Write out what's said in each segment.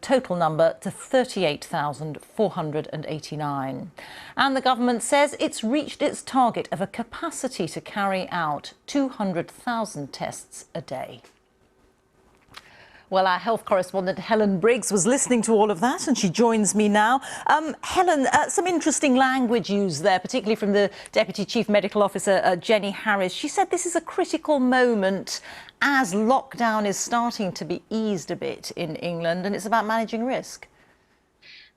total number to 38,489. And the government says it's reached its target of a capacity to carry out 200,000 tests a day. Well, our health correspondent Helen Briggs was listening to all of that, and she joins me now. Helen, some interesting language used there, particularly from the Deputy Chief Medical Officer, Jenny Harris. She said this is a critical moment as lockdown is starting to be eased a bit in England, and it's about managing risk.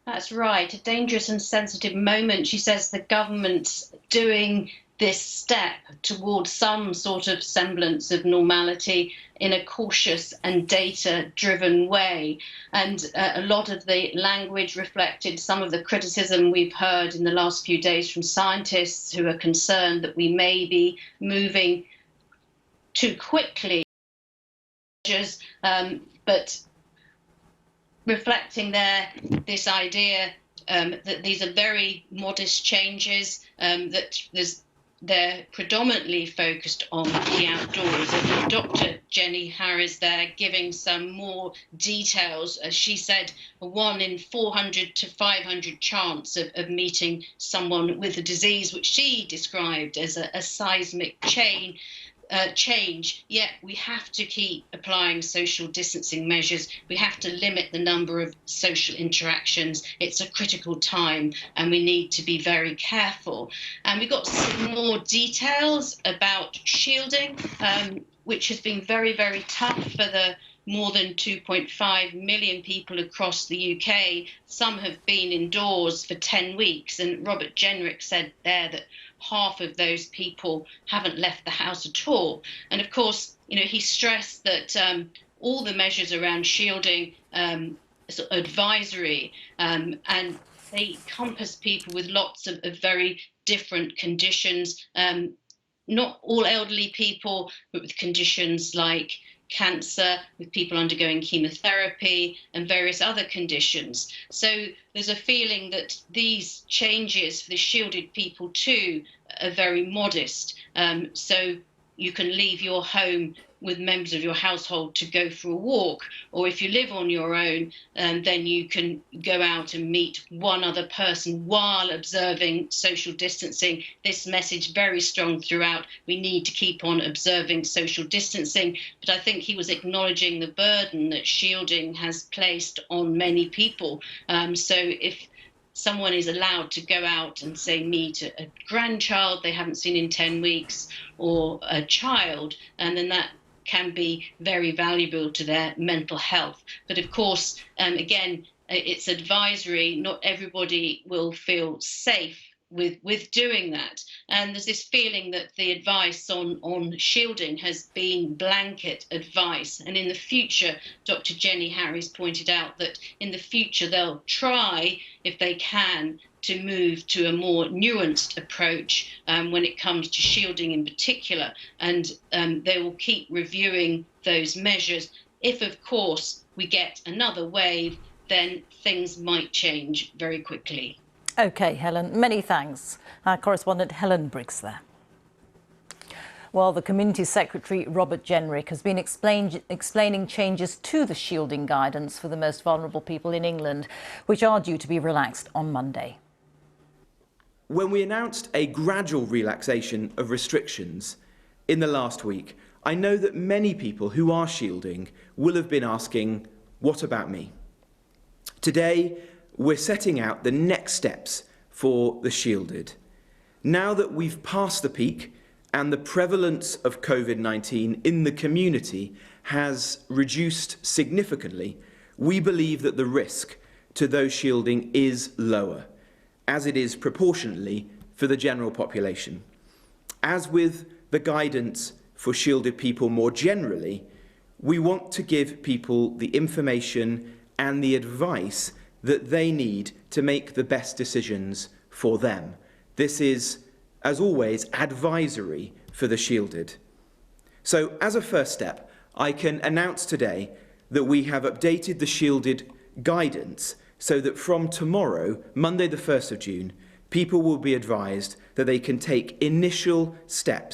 That's right, a dangerous and sensitive moment. She says the government's doing this step towards some sort of semblance of normality in a cautious and data-driven way. And a lot of the language reflected some of the criticism we've heard in the last few days from scientists who are concerned that we may be moving too quickly. But reflecting this idea that these are very modest changes, that they're predominantly focused on the outdoors. And Dr. Jenny Harris there giving some more details. As she said, a 1 in 400 to 500 chance of meeting someone with a disease, which she described as a seismic change. Yet we have to keep applying social distancing measures. We have to limit the number of social interactions. It's a critical time and we need to be very careful. And we got some more details about shielding, which has been very, very tough for the more than 2.5 million people across the UK. Some have been indoors for 10 weeks. And Robert Jenrick said there that half of those people haven't left the house at all. And of course, he stressed that all the measures around shielding sort of advisory, and they encompass people with lots of very different conditions, not all elderly people, but with conditions like cancer, with people undergoing chemotherapy and various other conditions. So there's a feeling that these changes for the shielded people too are very modest. So you can leave your home with members of your household to go for a walk, or if you live on your own, then you can go out and meet one other person while observing social distancing. This message very strong throughout. We need to keep on observing social distancing, but I think he was acknowledging the burden that shielding has placed on many people. So if someone is allowed to go out and, say, meet a grandchild they haven't seen in 10 weeks or a child, and then that can be very valuable to their mental health. But of course, again, it's advisory. Not everybody will feel safe with doing that. And there's this feeling that the advice on shielding has been blanket advice. And in the future, Dr. Jenny Harris pointed out that in the future they'll try, if they can, to move to a more nuanced approach when it comes to shielding in particular. And they will keep reviewing those measures. If, of course, we get another wave, then things might change very quickly. OK, Helen, many thanks. Our correspondent Helen Briggs there. Well, the Community Secretary, Robert Jenrick, has been explaining changes to the shielding guidance for the most vulnerable people in England, which are due to be relaxed on Monday. When we announced a gradual relaxation of restrictions in the last week, I know that many people who are shielding will have been asking, what about me? Today, we're setting out the next steps for the shielded. Now that we've passed the peak and the prevalence of COVID-19 in the community has reduced significantly, we believe that the risk to those shielding is lower, as it is proportionately for the general population. As with the guidance for shielded people more generally, we want to give people the information and the advice that they need to make the best decisions for them. This is, as always, advisory for the shielded. So, as a first step, I can announce today that we have updated the shielded guidance so that from tomorrow, Monday the 1st of June, people will be advised that they can take initial steps